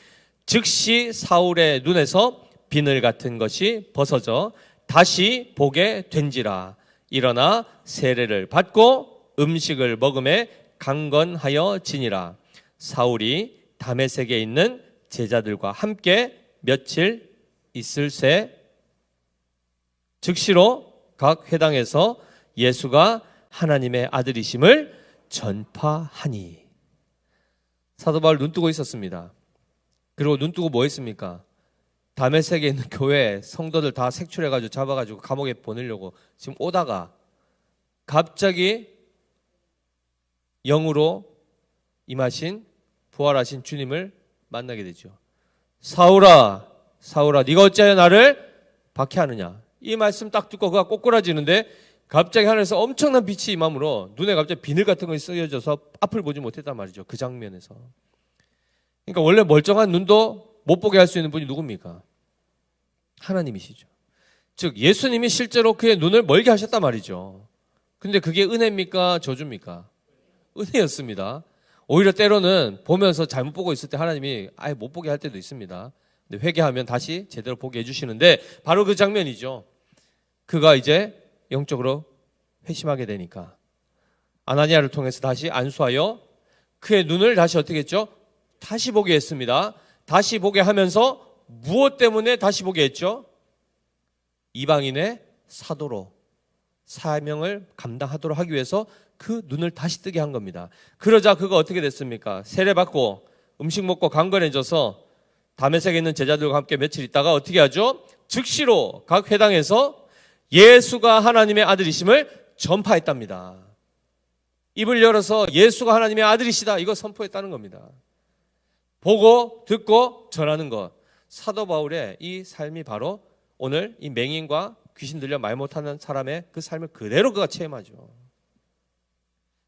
즉시 사울의 눈에서 비늘 같은 것이 벗어져 다시 보게 된지라. 일어나 세례를 받고 음식을 먹음에 강건하여 지니라. 사울이 다메섹에 있는 제자들과 함께 며칠 있을새 즉시로 각 회당에서 예수가 하나님의 아들이심을 전파하니. 사도 바울 눈 뜨고 있었습니다. 그리고 눈 뜨고 뭐 했습니까? 다메섹에 있는 교회 성도들 다 색출해가지고 잡아가지고 감옥에 보내려고 지금 오다가 갑자기 영으로 임하신 부활하신 주님을 만나게 되죠. 사울아, 사울아, 네가 어찌하여 나를 박해하느냐. 이 말씀 딱 듣고 그가 꼬꾸라지는데 갑자기 하늘에서 엄청난 빛이 임함으로 눈에 갑자기 비늘 같은 것이 쓰여져서 앞을 보지 못했단 말이죠. 그 장면에서. 그러니까 원래 멀쩡한 눈도 못 보게 할 수 있는 분이 누굽니까? 하나님이시죠. 즉 예수님이 실제로 그의 눈을 멀게 하셨단 말이죠. 근데 그게 은혜입니까? 저주입니까? 은혜였습니다. 오히려 때로는 보면서 잘못 보고 있을 때 하나님이 아예 못 보게 할 때도 있습니다. 근데 회개하면 다시 제대로 보게 해주시는데 바로 그 장면이죠. 그가 이제 영적으로 회심하게 되니까 아나니아를 통해서 다시 안수하여 그의 눈을 다시 어떻게 했죠? 다시 보게 했습니다. 다시 보게 하면서 무엇 때문에 다시 보게 했죠? 이방인의 사도로 사명을 감당하도록 하기 위해서 그 눈을 다시 뜨게 한 겁니다. 그러자 그가 어떻게 됐습니까? 세례받고 음식 먹고 강건해져서 다메섹에 있는 제자들과 함께 며칠 있다가 어떻게 하죠? 즉시로 각 회당에서 예수가 하나님의 아들이심을 전파했답니다. 입을 열어서 예수가 하나님의 아들이시다 이거 선포했다는 겁니다. 보고 듣고 전하는 것. 사도 바울의 이 삶이 바로 오늘 이 맹인과 귀신 들려 말 못하는 사람의 그 삶을 그대로 그가 체험하죠.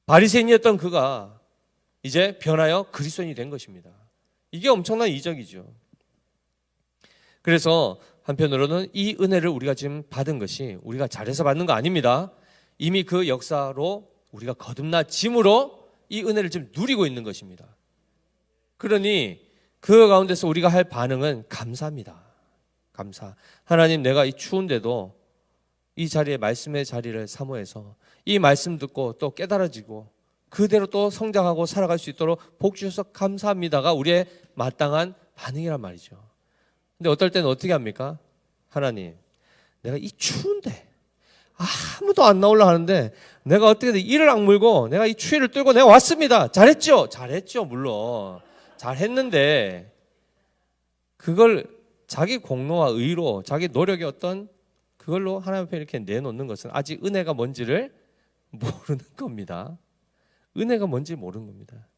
바리새인이었던 그가 이제 변하여 그리스도인이 된 것입니다. 이게 엄청난 이적이죠. 그래서 한편으로는 이 은혜를 우리가 지금 받은 것이 우리가 잘해서 받는 거 아닙니다. 이미 그 역사로 우리가 거듭나짐으로 이 은혜를 지금 누리고 있는 것입니다. 그러니 그 가운데서 우리가 할 반응은 감사입니다. 감사. 하나님, 내가 이 추운데도 이 자리에 말씀의 자리를 사모해서 이 말씀 듣고 또 깨달아지고 그대로 또 성장하고 살아갈 수 있도록 복 주셔서 감사합니다가 우리의 마땅한 반응이란 말이죠. 근데 어떨 때는 어떻게 합니까? 하나님, 내가 이 추운데 아무도 안 나오려 하는데 내가 어떻게든 이를 악물고 내가 이 추위를 뚫고 내가 왔습니다. 잘했죠? 잘했죠, 물론. 잘했는데 그걸 자기 공로와 의로 자기 노력의 어떤 그걸로 하나님 앞에 이렇게 내놓는 것은 아직 은혜가 뭔지를 모르는 겁니다. 은혜가 뭔지 모르는 겁니다.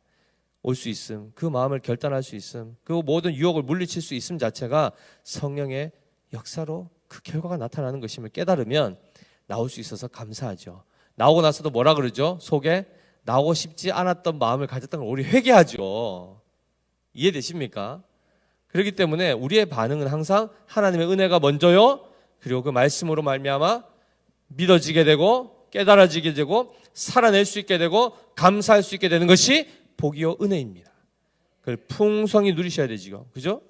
올 수 있음, 그 마음을 결단할 수 있음, 그 모든 유혹을 물리칠 수 있음 자체가 성령의 역사로 그 결과가 나타나는 것임을 깨달으면 나올 수 있어서 감사하죠. 나오고 나서도 뭐라 그러죠? 속에 나오고 싶지 않았던 마음을 가졌던 걸 우리 회개하죠. 이해되십니까? 그렇기 때문에 우리의 반응은 항상 하나님의 은혜가 먼저요. 그리고 그 말씀으로 말미암아 믿어지게 되고 깨달아지게 되고 살아낼 수 있게 되고 감사할 수 있게 되는 것이 복이요 은혜입니다. 그걸 풍성히 누리셔야 되지요. 그죠?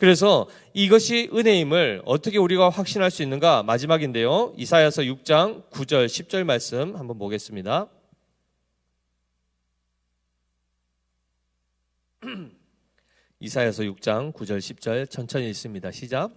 그래서 이것이 은혜임을 어떻게 우리가 확신할 수 있는가? 마지막인데요. 이사야서 6장 9절 10절 말씀 한번 보겠습니다. 이사야서 6장 9절 10절 천천히 읽습니다. 시작.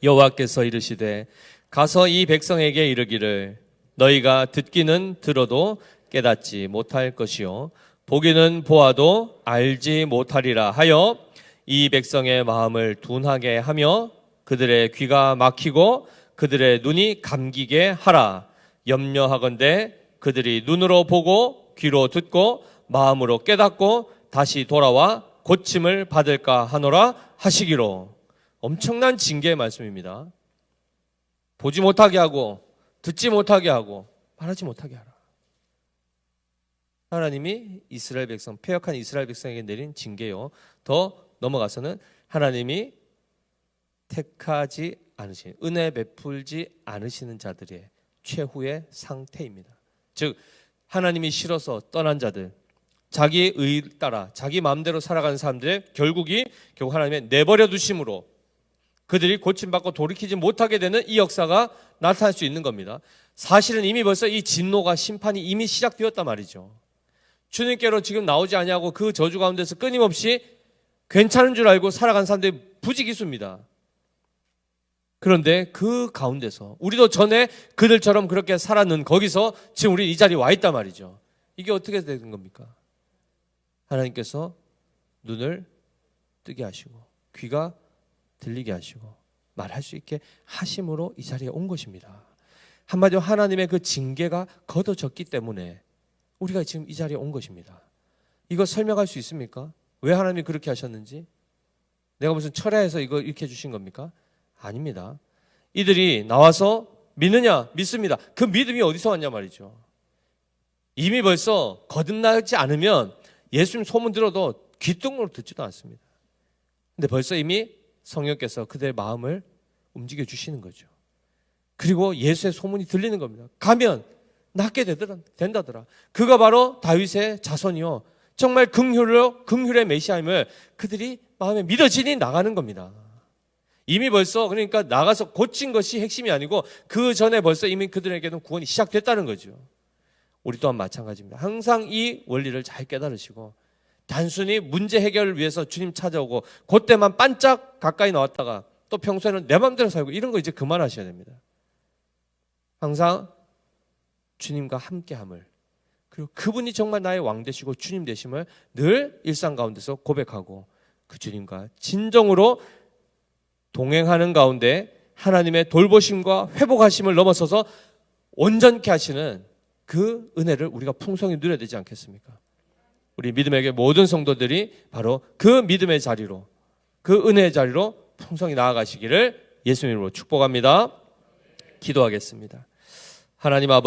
여호와께서 이르시되 가서 이 백성에게 이르기를 너희가 듣기는 들어도 깨닫지 못할 것이요 보기는 보아도 알지 못하리라 하여 이 백성의 마음을 둔하게 하며 그들의 귀가 막히고 그들의 눈이 감기게 하라. 염려하건대 그들이 눈으로 보고 귀로 듣고 마음으로 깨닫고 다시 돌아와 고침을 받을까 하노라 하시기로. 엄청난 징계의 말씀입니다. 보지 못하게 하고 듣지 못하게 하고 말하지 못하게 하라. 하나님이 이스라엘 백성, 패역한 이스라엘 백성에게 내린 징계요. 더 넘어가서는 하나님이 택하지 않으신, 은혜 베풀지 않으시는 자들의 최후의 상태입니다. 즉 하나님이 싫어서 떠난 자들, 자기 의 따라 자기 마음대로 살아가는 사람들의 결국 하나님의 내버려 두심으로 그들이 고침받고 돌이키지 못하게 되는 이 역사가 나타날 수 있는 겁니다. 사실은 이미 벌써 이 진노가, 심판이 이미 시작되었단 말이죠. 주님께로 지금 나오지 아니하고 그 저주 가운데서 끊임없이 괜찮은 줄 알고 살아간 사람들이 부지기수입니다. 그런데 그 가운데서 우리도 전에 그들처럼 그렇게 살았는 거기서 지금 우리 이 자리에 와 있단 말이죠. 이게 어떻게 되는 겁니까? 하나님께서 눈을 뜨게 하시고 귀가 들리게 하시고 말할 수 있게 하심으로 이 자리에 온 것입니다. 한마디로 하나님의 그 징계가 거둬졌기 때문에 우리가 지금 이 자리에 온 것입니다. 이거 설명할 수 있습니까? 왜 하나님이 그렇게 하셨는지? 내가 무슨 철야에서 이거 이렇게 해주신 겁니까? 아닙니다. 이들이 나와서 믿느냐? 믿습니다. 그 믿음이 어디서 왔냐 말이죠. 이미 벌써 거듭나지 않으면 예수님 소문 들어도 귀뚱으로 듣지도 않습니다. 근데 벌써 이미 성령께서 그들의 마음을 움직여 주시는 거죠. 그리고 예수의 소문이 들리는 겁니다. 가면 낫게 된다더라. 그가 바로 다윗의 자손이요. 정말 긍휼의 메시아임을 그들이 마음에 믿어지니 나가는 겁니다. 이미 벌써 그러니까 나가서 고친 것이 핵심이 아니고 그 전에 벌써 이미 그들에게는 구원이 시작됐다는 거죠. 우리 또한 마찬가지입니다. 항상 이 원리를 잘 깨달으시고 단순히 문제 해결을 위해서 주님 찾아오고 그때만 반짝 가까이 나왔다가 또 평소에는 내 마음대로 살고 이런 거 이제 그만하셔야 됩니다. 항상 주님과 함께함을, 그리고 그분이 정말 나의 왕 되시고 주님 되심을 늘 일상 가운데서 고백하고 그 주님과 진정으로 동행하는 가운데 하나님의 돌보심과 회복하심을 넘어서서 온전케 하시는 그 은혜를 우리가 풍성히 누려야 되지 않겠습니까? 우리 믿음에게 모든 성도들이 바로 그 믿음의 자리로, 그 은혜의 자리로 풍성히 나아가시기를 예수님으로 축복합니다. 기도하겠습니다. 하나님 아버지,